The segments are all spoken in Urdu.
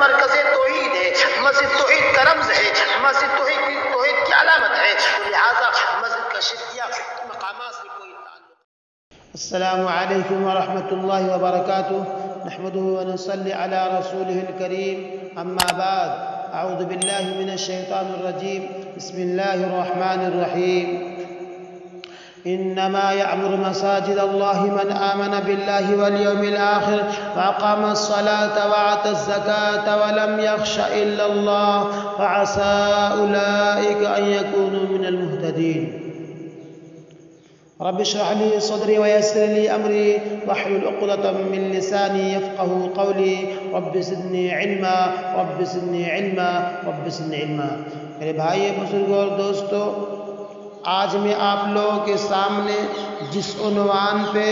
مرکز توحید ہے، مسجد توحید کا رمز ہے، مسجد توحید کی علامت ہے، تو لہٰذا مسجد کا شرکیہ مقامات سے کوئی تعلق۔ السلام علیکم ورحمۃ اللہ وبرکاتہ، نحمده ونصلي على رسوله الكريم، اما بعد، اعوذ باللہ من الشیطان الرجیم، بسم اللہ الرحمن الرحیم۔ انما يعمر مساجد الله من آمن بالله واليوم الآخر وأقام الصلاة وآتى الزكاة ولم يخش إلا الله فعسى أولئك أن يكونوا من المهتدين۔ رب اشرح لي صدري ويسر لي أمري واحلل عقدة من لساني يفقهوا قولي رب زدني علما رب زدني علما رب زدني علما۔ میرے بھائی بزرگوں اور دوستو، آج میں آپ لوگوں کے سامنے جس عنوان پہ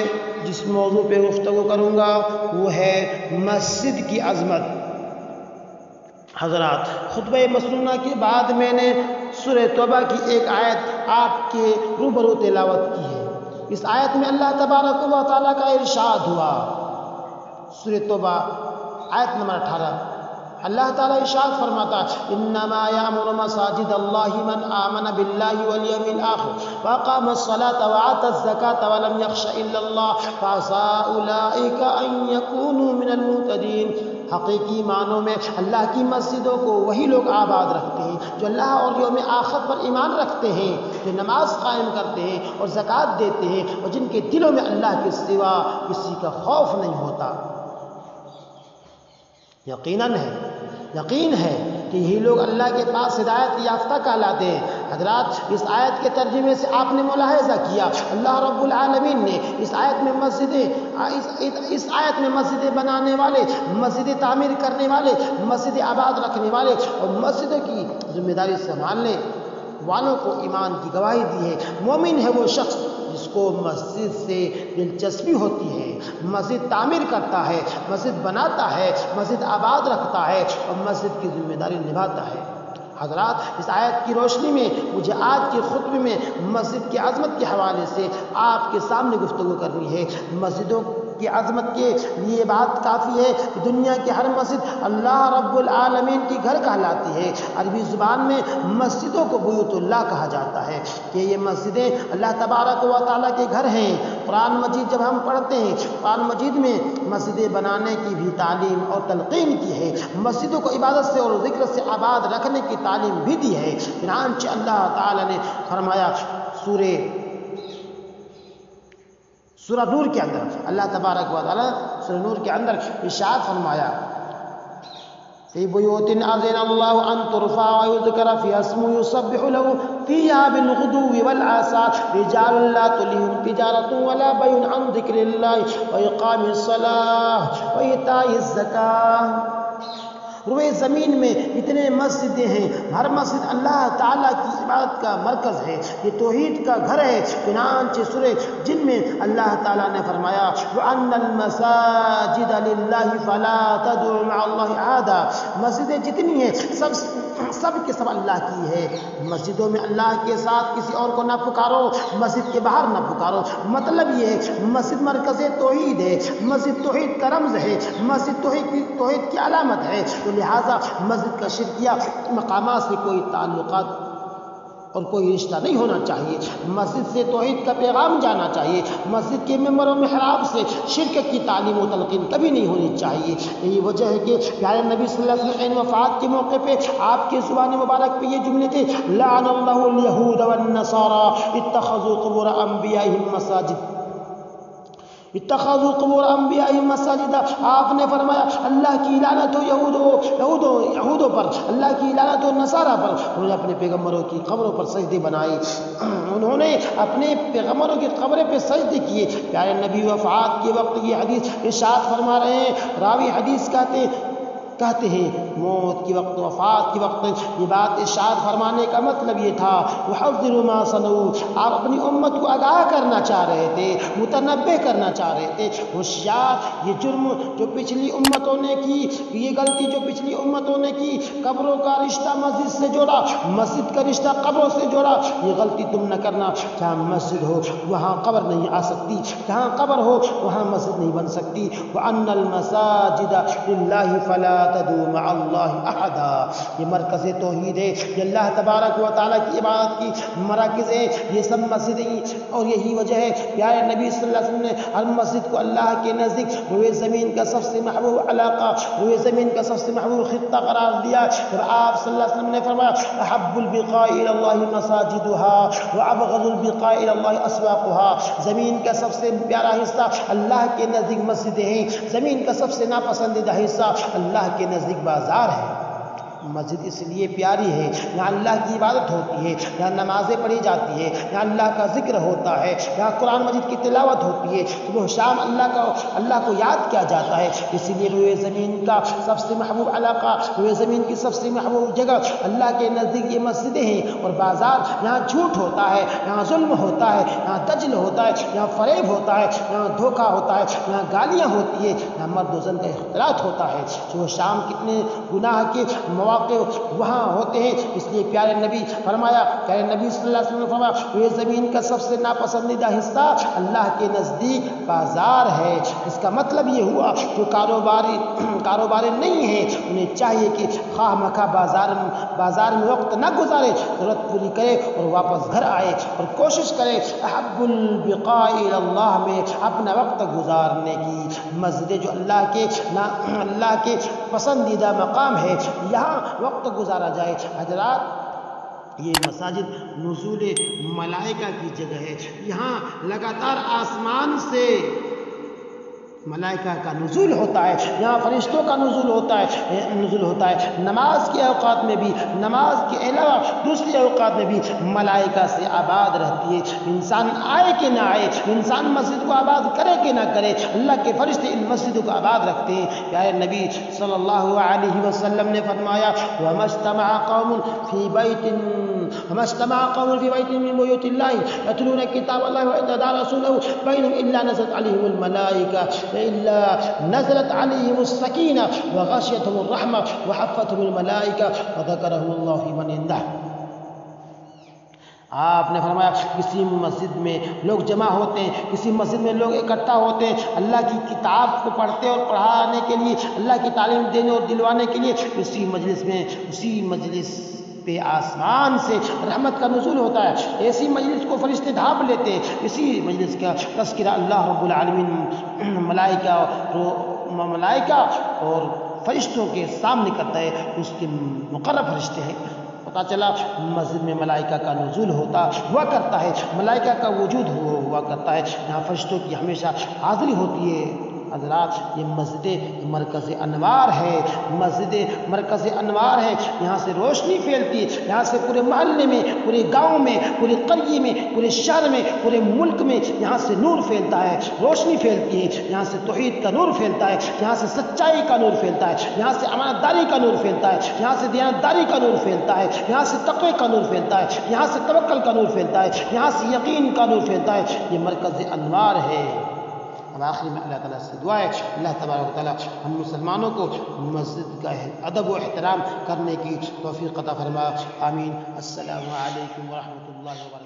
جس موضوع پہ گفتگو کروں گا وہ ہے مسجد کی عظمت۔ حضرات، خطبہ مسنونہ کے بعد میں نے سورہ توبہ کی ایک آیت آپ کے روبرو تلاوت کی ہے۔ اس آیت میں اللہ تبارک و تعالیٰ کا ارشاد ہوا، سورہ توبہ آیت نمبر 18، اللہ تعالیٰ ارشاد فرماتا انما یامر مساجد اللہ من آمن باللہ والیوم الآخر واقام الصلاة وآتى الزکاة ولم یخش الا اللہ فعسى اولئک ان یکونوا من المہتدین۔ حقیقی معنوں میں اللہ کی مسجدوں کو وہی لوگ آباد رکھتے ہیں جو اللہ اور یوم آخر پر ایمان رکھتے ہیں، جو نماز قائم کرتے ہیں اور زکوٰۃ دیتے ہیں، اور جن کے دلوں میں اللہ کے سوا کسی کا خوف نہیں ہوتا۔ یقین ہے کہ یہی لوگ اللہ کے پاس ہدایت یافتہ کہلاتے ہیں۔ حضرات، اس آیت کے ترجمے سے آپ نے ملاحظہ کیا اللہ رب العالمین نے اس آیت میں مسجدیں بنانے والے، مسجدیں تعمیر کرنے والے، مسجدیں آباد رکھنے والے اور مسجدوں کی ذمہ داری سنبھالنے والوں کو ایمان کی گواہی دی ہے۔ مومن ہے وہ شخص جس کو مسجد سے دلچسپی ہوتی ہے، مسجد تعمیر کرتا ہے، مسجد بناتا ہے، مسجد آباد رکھتا ہے اور مسجد کی ذمہ داری نبھاتا ہے۔ حضرات، اس آیت کی روشنی میں مجھے آج کے خطبے میں مسجد کی عظمت کے حوالے سے آپ کے سامنے گفتگو کرنی ہے۔ مسجدوں کی عظمت کے لیے بات کافی ہے کہ دنیا کی ہر مسجد اللہ رب العالمین کی گھر کہلاتی ہے۔ عربی زبان میں مسجدوں کو بیوت اللہ کہا جاتا ہے کہ یہ مسجدیں اللہ تبارک و تعالیٰ کے گھر ہیں۔ قرآن مجید جب ہم پڑھتے ہیں، قرآن مجید میں مسجدیں بنانے کی بھی تعلیم اور تلقین کی ہے، مسجدوں کو عبادت سے اور ذکر سے آباد رکھنے کی تعلیم بھی دی ہے۔ چنانچہ اللہ تعالیٰ نے فرمایا سورہ نور کے اندر، اللہ تبارک و تعالیٰ سورہ نور کے اندر ارشاد فرمایا فی بیوت اذن اللہ ان ترفع ویذکر فیہا اسمہ یسبح لہ فیہا بالغدو والآصال رجال لا تلہم تجارۃ ولا بیع عن ذکر اللہ واقام الصلاۃ وایتاء الزکاۃ۔ روئے زمین میں اتنے مسجدیں ہیں، ہر مسجد اللہ تعالیٰ کی عبادت کا مرکز ہے، یہ توحید کا گھر ہے۔ چنانچہ سورہ جن میں اللہ تعالیٰ نے فرمایا وَأَنَّ الْمَسَاجِدَ لِلَّهِ فَلَا تَدْعُوا مَعَ اللَّهِ أَحَدًا۔ مسجدیں جتنی ہیں سب کے سب اللہ کی ہے۔ مسجدوں میں اللہ کے ساتھ کسی اور کو نہ پکارو، مسجد کے باہر نہ پکارو۔ مطلب یہ ہے مسجد مرکز توحید ہے، مسجد توحید کا رمز ہے، مسجد توحید کی علامت ہے، تو لہٰذا مسجد کا شرکیہ مقامات سے کوئی تعلقات اور کوئی رشتہ نہیں ہونا چاہیے۔ مسجد سے توحید کا پیغام جانا چاہیے، مسجد کے ممبر و محراب سے شرک کی تعلیم و تلقین کبھی نہیں ہونی چاہیے۔ یہی وجہ ہے کہ پیارے نبی صلی اللہ علیہ وسلم عین وفات کے موقع پہ آپ کی زبان مبارک پہ یہ جملے تھے لعن اللہ الیہود والنصارى اتخذوا قبور انبیائہم مساجد، اتخذوا قبور انبیائہم مساجد۔ آپ نے فرمایا اللہ کی لعنت ہو یہودوں پر، اللہ کی لعنت ہو نصارہ پر، انہوں نے اپنے پیغمبروں کی قبروں پر سجدے بنائے، انہوں نے اپنے پیغمبروں کی قبریں پہ سجدے کیے۔ پیارے نبی وفات کے وقت یہ حدیث ارشاد فرما رہے ہیں، راوی حدیث کہتے ہیں موت کے وقت، وفات کے وقت یہ بات ارشاد فرمانے کا مطلب یہ تھا وحذر ما صنعوا، آپ اپنی امت کو آگاہ کرنا چاہ رہے تھے، متنبہ کرنا چاہ رہے تھے، ہوشیار یہ جرم جو پچھلی امتوں نے کی، یہ غلطی جو پچھلی امتوں نے کی، قبروں کا رشتہ مسجد سے جوڑا، مسجد کا رشتہ قبروں سے جوڑا، یہ غلطی تم نہ کرنا۔ جہاں مسجد ہو وہاں قبر نہیں آ سکتی، جہاں قبر ہو وہاں مسجد نہیں بن سکتی۔ وَأَنَّ الْمَسَاجِدَ لِلَّهِ فَلَا تدعوا مع اللہ احدا۔ یہ مرکز توحید ہے، یہ اللہ تبارک و تعالیٰ کی عبادت کی مراکز ہے، یہ سب مسجدیں، اور یہی وجہ ہے پیارے نبی صلی اللہ علیہ وسلم نے ہر مسجد کو اللہ کے نزدیک روئے زمین کا سب سے محبوب علاقہ، روئے زمین کا سب سے محبوب خطہ قرار دیا۔ اور آپ صلی اللہ علیہ وسلم نے فرمایا احب البقاء الى اللہ مساجدها وابغض البقاء الى اللہ اسواقها۔ زمین کا سب سے پیارا حصہ اللہ کے نزدیک مسجدیں ہیں، زمین کا سب سے ناپسندیدہ حصہ اللہ کے نزدیک بازار ہے۔ مسجد اس لیے پیاری ہے، یہاں اللہ کی عبادت ہوتی ہے، یہاں نمازیں پڑھی جاتی ہے، یہاں اللہ کا ذکر ہوتا ہے، یہاں قرآن مجید کی تلاوت ہوتی ہے، صبح و شام اللہ کو یاد کیا جاتا ہے۔ اسی لیے روئے زمین کا سب سے محبوب علاقہ، روئے زمین کی سب سے محبوب جگہ اللہ کے نزدیک یہ مسجدیں ہیں۔ اور بازار، یہاں جھوٹ ہوتا ہے، یہاں ظلم ہوتا ہے، یہاں دجل ہوتا ہے، یہاں فریب ہوتا ہے، یہاں دھوکہ ہوتا ہے، یہاں گالیاں ہوتی ہے، یہاں مرد و زن کا اختلاط ہوتا ہے۔ صبح و شام کتنے گناہ کے مواقع وہاں ہوتے ہیں۔ اس لیے پیارے نبی فرمایا، پیارے نبی صلی اللہ علیہ وسلم نے فرمایا یہ زمین کا سب سے ناپسندیدہ حصہ اللہ کے نزدیک بازار ہے۔ اس کا مطلب یہ ہوا جو کاروباری نہیں ہیں انہیں چاہیے کہ خواہ مخواہ بازار میں وقت نہ گزارے، ضرورت پوری کرے اور واپس گھر آئے، اور کوشش کرے احب البقاء الی اللہ میں اپنا وقت گزارنے کی۔ مسجد جو اللہ کے پسندیدہ مقام ہے، یہاں وقت گزارا جائے۔ حضرات، یہ مساجد نزول ملائکہ کی جگہ ہے، یہاں لگاتار آسمان سے ملائکہ کا نزول ہوتا ہے، یہاں فرشتوں کا نزول ہوتا ہے۔ نماز کے اوقات میں بھی، نماز کے علاوہ دوسرے اوقات میں بھی ملائکہ سے آباد رہتی ہے۔ انسان آئے کہ نہ آئے، انسان مسجد کو آباد کرے کہ نہ کرے، اللہ کے فرشتے ان مسجدوں کو آباد رکھتے ہیں۔ پیارے نبی صلی اللہ علیہ وسلم نے فرمایا وَمَا اجْتَمَعَ قَوْمٌ فِي بَيْتٍ مِّن بُيُوتِ اللَّهِ يَتْلُونَ كِتَابَ اللَّهِ وَيَتَدَارَسُونَهُ بَيْنَهُمْ إِلَّا نَزَلَتْ عَلَيْهِمُ السَّكِينَةُ وَغَشِيَتْهُمُ الرَّحْمَةُ وَحَفَّتْهُمُ الْمَلَائِكَةُ وَذَكَرَهُمُ اللَّهُ فِي مَنْ عِندَهُ۔ آپ نے فرمایا کسی مسجد میں لوگ جمع ہوتے ہیں، کسی مسجد میں لوگ اکٹھا ہوتے ہیں اللہ کی کتاب کو پڑھتے اور پڑھانے کے لیے، اللہ کی تعلیم دینے اور دلوانے کے لیے، اسی مجلس پہ آسمان سے رحمت کا نزول ہوتا ہے۔ ایسی مجلس کو فرشتے ڈھانپ لیتے ہیں۔ اسی مجلس کا تذکرہ اللہ رب العالمین ملائکہ اور فرشتوں کے سامنے کرتا ہے، اس کے مقرب فرشتے ہیں۔ پتہ چلا مسجد میں ملائکہ کا نزول ہوا کرتا ہے، ملائکہ کا وجود ہوا کرتا ہے، یہاں فرشتوں کی ہمیشہ حاضری ہوتی ہے۔ حضرات، یہ مسجد مرکز انوار ہے، مسجد مرکز انوار ہے، یہاں سے روشنی پھیلتی ہے، یہاں سے پورے محلے میں، پورے گاؤں میں، پورے قریے میں، پورے شہر میں، پورے ملک میں یہاں سے نور پھیلتا ہے، روشنی پھیلتی ہے، یہاں سے توحید کا نور پھیلتا ہے، یہاں سے سچائی کا نور پھیلتا ہے، یہاں سے امانت داری کا نور پھیلتا ہے، یہاں سے دیانت داری کا نور پھیلتا ہے، یہاں سے تقوی کا نور پھیلتا ہے، یہاں سے توکل کا نور پھیلتا ہے، یہاں سے یقین کا نور پھیلتا ہے۔ یہ مرکز انوار ہے۔ اب آخری میں اللہ تعالیٰ سے دعا ہے اللہ تبارک و تعالیٰ ہم مسلمانوں کو مسجد کا ادب و احترام کرنے کی توفیق عطا فرما، آمین۔ السلام علیکم ورحمۃ اللہ وبرکاتہ۔